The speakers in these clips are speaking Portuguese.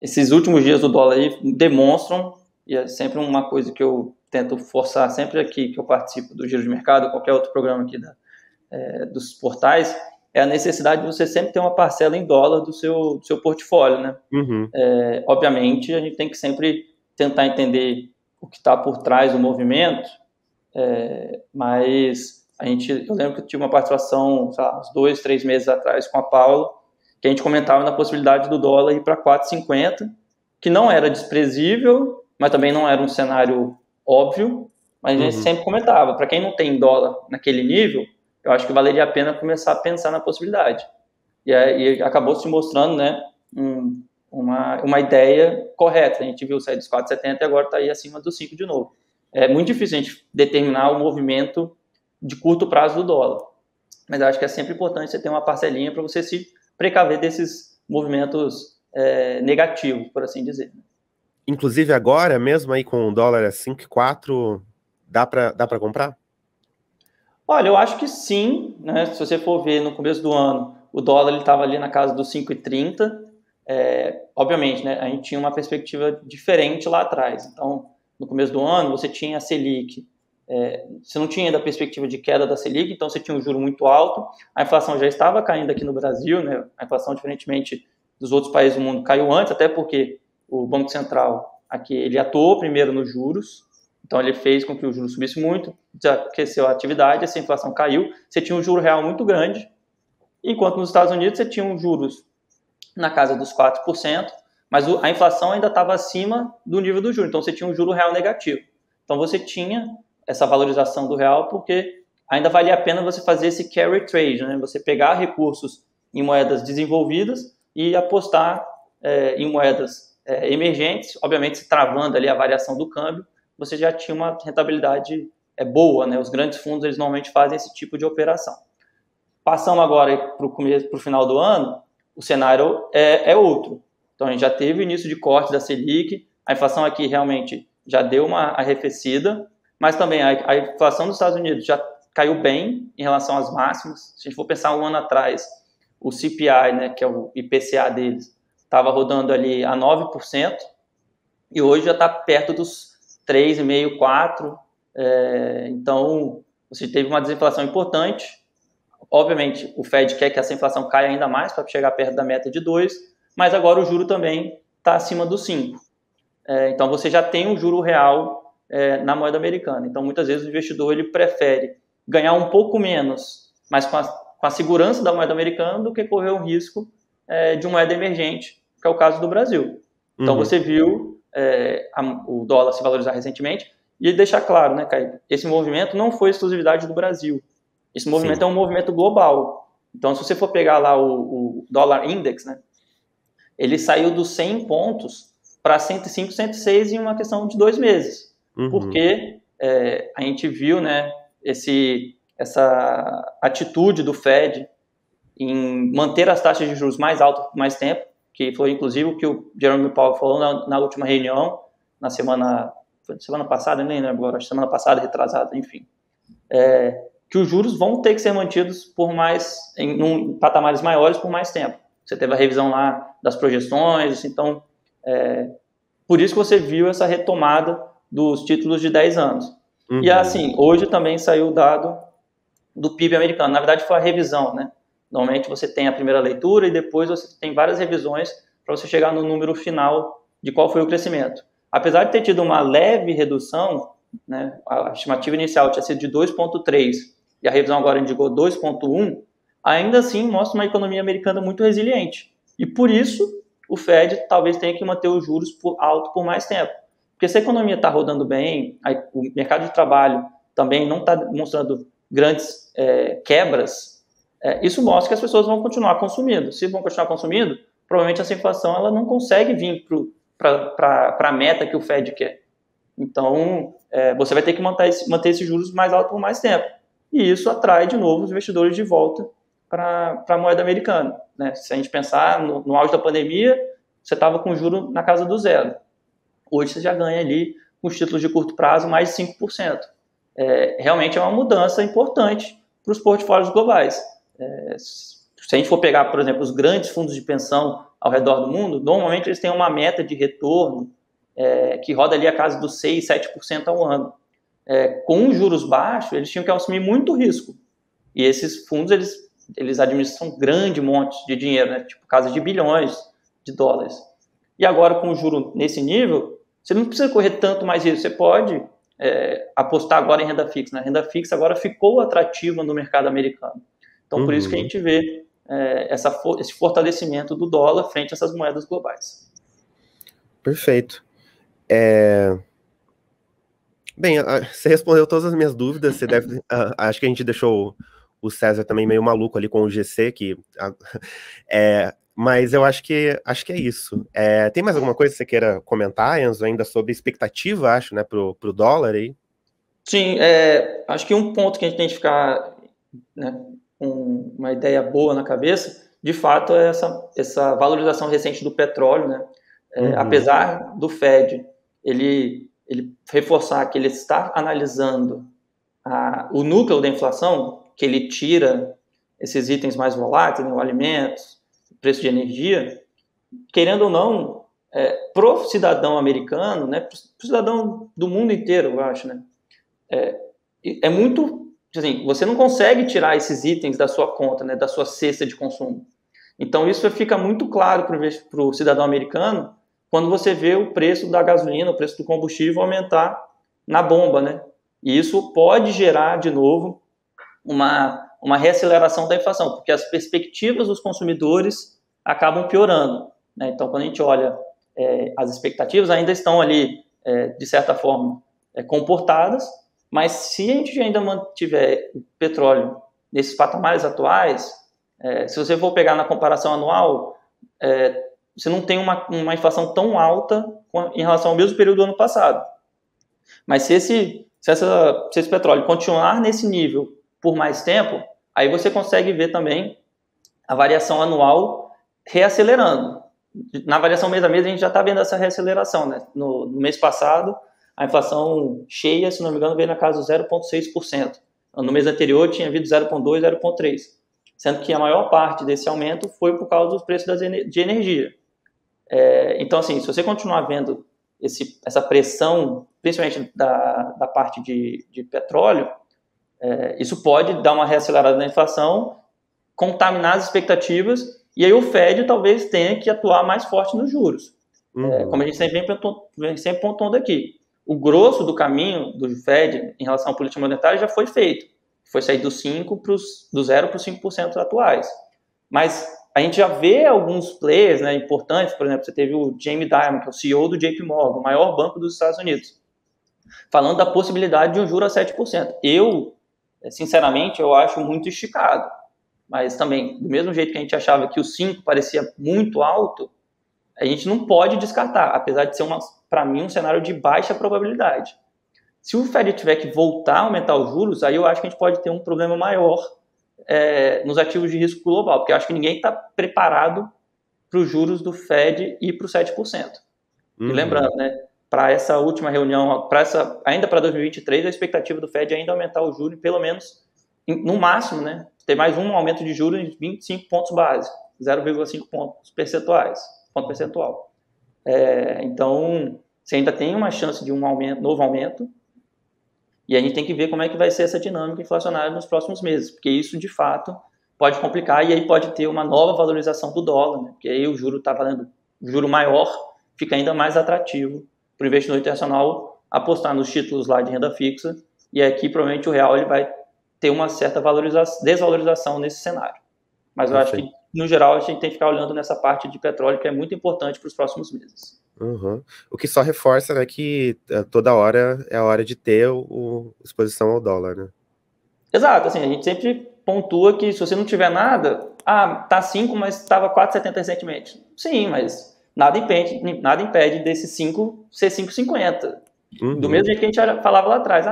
esses últimos dias do dólar aí demonstram, e é sempre uma coisa que eu tento forçar sempre aqui que eu participo do Giro de Mercado, qualquer outro programa aqui dos portais, é a necessidade de você sempre ter uma parcela em dólar do seu portfólio, né? Uhum. Obviamente, a gente tem que sempre tentar entender o que está por trás do movimento, mas eu lembro que eu tive uma participação, sei lá, uns 2, 3 meses atrás com a Paula, que a gente comentava na possibilidade do dólar ir para 4,50, que não era desprezível, mas também não era um cenário óbvio, mas a gente sempre comentava, para quem não tem dólar naquele nível, eu acho que valeria a pena começar a pensar na possibilidade. E acabou se mostrando, né, uma ideia correta. A gente viu sair dos 4,70 e agora está aí acima dos 5 de novo. É muito difícil a gente determinar o movimento de curto prazo do dólar, mas eu acho que é sempre importante você ter uma parcelinha para você se precaver desses movimentos negativos, por assim dizer. Inclusive agora, mesmo aí com o dólar a 5,4, dá para comprar? Olha, eu acho que sim, né? Se você for ver no começo do ano, o dólar estava ali na casa dos 5,30. Obviamente, né, a gente tinha uma perspectiva diferente lá atrás. Então, no começo do ano, você tinha a Selic. Você não tinha ainda a perspectiva de queda da Selic, então você tinha um juro muito alto. A inflação já estava caindo aqui no Brasil, né? A inflação, diferentemente dos outros países do mundo, caiu antes, até porque o Banco Central aqui ele atuou primeiro nos juros. Então, ele fez com que o juro subisse muito, aqueceu a atividade, essa inflação caiu. Você tinha um juro real muito grande, enquanto nos Estados Unidos você tinha um juros na casa dos 4%, mas a inflação ainda estava acima do nível do juro. Então, você tinha um juro real negativo. Então, você tinha essa valorização do real porque ainda valia a pena você fazer esse carry trade, né? Você pegar recursos em moedas desenvolvidas e apostar em moedas emergentes, obviamente se travando ali a variação do câmbio, você já tinha uma rentabilidade boa, né? Os grandes fundos, eles normalmente fazem esse tipo de operação. Passamos agora para o final do ano, o cenário é outro. Então, a gente já teve o início de corte da Selic, a inflação aqui realmente já deu uma arrefecida, mas também a inflação dos Estados Unidos já caiu bem em relação às máximas. Se a gente for pensar um ano atrás, o CPI, né, que é o IPCA deles, estava rodando ali a 9%, e hoje já está perto dos 3,5%, 4%. Então, você teve uma desinflação importante. Obviamente, o Fed quer que essa inflação caia ainda mais para chegar perto da meta de 2%, mas agora o juro também está acima dos 5%. Então, você já tem um juro real na moeda americana. Então, muitas vezes o investidor ele prefere ganhar um pouco menos, mas com a segurança da moeda americana, do que correr o risco de moeda emergente, que é o caso do Brasil. Então, você viu o dólar se valorizar recentemente, e deixar claro, né, Caio, esse movimento não foi exclusividade do Brasil. Esse movimento é um movimento global. Então, se você for pegar lá o dólar index, né, ele saiu dos 100 pontos para 105, 106 em uma questão de 2 meses. Porque a gente viu, né, essa atitude do Fed em manter as taxas de juros mais altas por mais tempo, que foi inclusive o que o Jerome Powell falou na última reunião, na semana passada, nem lembro agora, semana passada, retrasada, enfim. Que os juros vão ter que ser mantidos em patamares maiores por mais tempo. Você teve a revisão lá das projeções, então, por isso que você viu essa retomada dos títulos de 10 anos. E assim, hoje também saiu o dado do PIB americano. Na verdade, foi a revisão, né? Normalmente você tem a primeira leitura e depois você tem várias revisões para você chegar no número final de qual foi o crescimento. Apesar de ter tido uma leve redução, né, a estimativa inicial tinha sido de 2,3 e a revisão agora indicou 2,1, ainda assim mostra uma economia americana muito resiliente. E por isso o Fed talvez tenha que manter os juros alto por mais tempo. Porque se a economia está rodando bem, o mercado de trabalho também não está mostrando grandes quebras, isso mostra que as pessoas vão continuar consumindo. Se vão continuar consumindo, provavelmente essa inflação ela não consegue vir para a meta que o Fed quer. Então, você vai ter que manter esses juros mais altos por mais tempo. E isso atrai, de novo, os investidores de volta para a moeda americana. Né? Se a gente pensar no auge da pandemia, você estava com juro na casa do 0. Hoje você já ganha ali, com os títulos de curto prazo, mais de 5%. Realmente é uma mudança importante para os portfólios globais. Se a gente for pegar, por exemplo, os grandes fundos de pensão ao redor do mundo, normalmente eles têm uma meta de retorno que roda ali a casa dos 6, 7% ao ano. Com juros baixos, eles tinham que assumir muito risco. E esses fundos, eles administram grande monte de dinheiro, né? Tipo, casa de bilhões de dólares. E agora, com o juro nesse nível, você não precisa correr tanto mais risco. Você pode apostar agora em renda fixa. Né? A renda fixa agora ficou atrativa no mercado americano. Então, por isso que a gente vê esse fortalecimento do dólar frente a essas moedas globais. Perfeito. Bem, você respondeu todas as minhas dúvidas. Você deve. Acho que a gente deixou o César também meio maluco ali com o GC, mas eu acho que é isso. Tem mais alguma coisa que você queira comentar, Enzo, ainda sobre expectativa, acho, né, pro dólar aí? Sim, acho que um ponto que a gente tem que ficar, né, com uma ideia boa na cabeça, de fato, é essa valorização recente do petróleo, né? Apesar do Fed ele reforçar que ele está analisando o núcleo da inflação, que ele tira esses itens mais voláteis, né, o alimentos, o preço de energia, querendo ou não, pro cidadão americano, né, pro cidadão do mundo inteiro, eu acho, né, é muito, assim, você não consegue tirar esses itens da sua conta, né, da sua cesta de consumo. Então isso fica muito claro para o cidadão americano quando você vê o preço da gasolina, o preço do combustível aumentar na bomba, né? E isso pode gerar, de novo, uma reaceleração da inflação, porque as perspectivas dos consumidores acabam piorando, né? Então, quando a gente olha, as expectativas ainda estão ali, de certa forma, comportadas, mas se a gente ainda mantiver o petróleo nesses patamares atuais, se você for pegar na comparação anual, você não tem uma inflação tão alta em relação ao mesmo período do ano passado. Mas se esse petróleo continuar nesse nível por mais tempo, aí você consegue ver também a variação anual reacelerando. Na variação mês a mês a gente já está vendo essa reaceleração, né? No mês passado, a inflação cheia, se não me engano, veio na casa dos 0,6%. No mês anterior tinha havido 0,2%, 0,3%. Sendo que a maior parte desse aumento foi por causa dos preços de energia. Então, assim, se você continuar vendo essa pressão, principalmente da parte de petróleo, isso pode dar uma reacelerada na inflação, contaminar as expectativas, e aí o Fed talvez tenha que atuar mais forte nos juros. Como a gente vem sempre pontuando aqui. O grosso do caminho do Fed em relação à política monetária já foi feito. Foi sair do 0% para os 5% atuais. Mas a gente já vê alguns players, né, importantes, por exemplo, você teve o Jamie Dimon, que é o CEO do JP Morgan, o maior banco dos Estados Unidos, falando da possibilidade de um juro a 7%. Sinceramente, eu acho muito esticado. Mas também, do mesmo jeito que a gente achava que o 5% parecia muito alto, a gente não pode descartar, apesar de ser, para mim, um cenário de baixa probabilidade. Se o Fed tiver que voltar a aumentar os juros, aí eu acho que a gente pode ter um problema maior nos ativos de risco global, porque eu acho que ninguém está preparado para os juros do Fed e para o 7%. E lembrando, né, para essa última reunião, ainda para 2023, a expectativa do Fed é ainda aumentar o juro, pelo menos, no máximo, né, ter mais um aumento de juros em 25 pontos base, 0,5 ponto percentual. Então, você ainda tem uma chance de novo aumento, e a gente tem que ver como é que vai ser essa dinâmica inflacionária nos próximos meses, porque isso, de fato, pode complicar, e aí pode ter uma nova valorização do dólar, né? Porque aí o juro está valendo, o juro maior fica ainda mais atrativo para o investidor internacional apostar nos títulos lá de renda fixa, e aqui provavelmente o real ele vai ter uma certa desvalorização nesse cenário. Mas eu acho que, no geral, a gente tem que ficar olhando nessa parte de petróleo, que é muito importante para os próximos meses. O que só reforça, né, que toda hora é a hora de ter exposição ao dólar, né? Exato, assim, a gente sempre pontua que se você não tiver nada, tá 5, mas estava 4,70 recentemente. Sim, mas nada impede desse 5 ser 5,50. Do mesmo jeito que a gente falava lá atrás.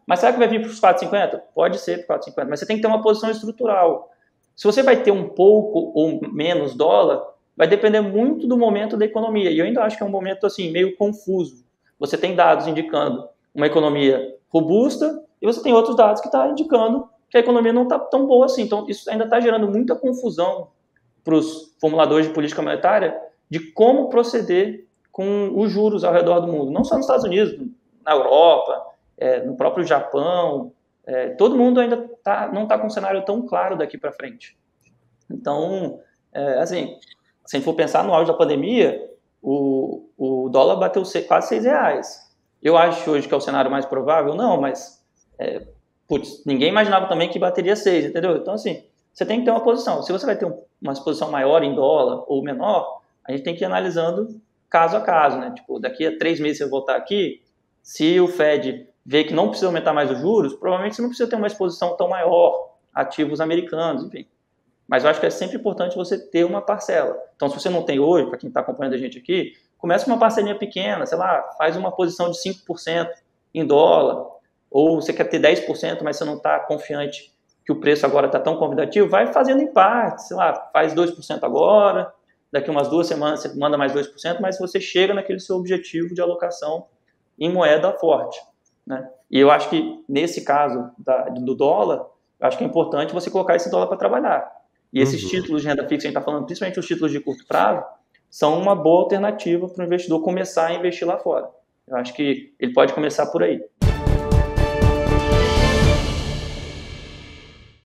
Mas será que vai vir para os 4,50? Pode ser para os 4,50, mas você tem que ter uma posição estrutural. Se você vai ter um pouco ou menos dólar, vai depender muito do momento da economia. E eu ainda acho que é um momento assim, meio confuso. Você tem dados indicando uma economia robusta e você tem outros dados que estão indicando que a economia não está tão boa assim. Então, isso ainda está gerando muita confusão para os formuladores de política monetária de como proceder com os juros ao redor do mundo, não só nos Estados Unidos, na Europa, no próprio Japão, todo mundo ainda não está com um cenário tão claro daqui para frente. Então, assim, se a gente for pensar no auge da pandemia, o dólar bateu quase R$6. Eu acho hoje que é o cenário mais provável? Não, mas ninguém imaginava também que bateria 6, entendeu? Então, assim, você tem que ter uma posição. Se você vai ter uma exposição maior em dólar ou menor, a gente tem que ir analisando caso a caso, né? Tipo, daqui a 3 meses você voltar aqui, se o Fed vê que não precisa aumentar mais os juros, provavelmente você não precisa ter uma exposição tão maior, ativos americanos, enfim. Mas eu acho que é sempre importante você ter uma parcela. Então, se você não tem hoje, para quem está acompanhando a gente aqui, começa com uma parcelinha pequena, sei lá, faz uma posição de 5% em dólar, ou você quer ter 10%, mas você não está confiante que o preço agora está tão convidativo, vai fazendo em partes, sei lá, faz 2% agora, daqui umas 2 semanas você manda mais 2%, mas você chega naquele seu objetivo de alocação em moeda forte, né? E eu acho que, nesse caso do dólar, eu acho que é importante você colocar esse dólar para trabalhar. E esses títulos de renda fixa, a gente está falando principalmente os títulos de curto prazo, são uma boa alternativa para o investidor começar a investir lá fora. Eu acho que ele pode começar por aí.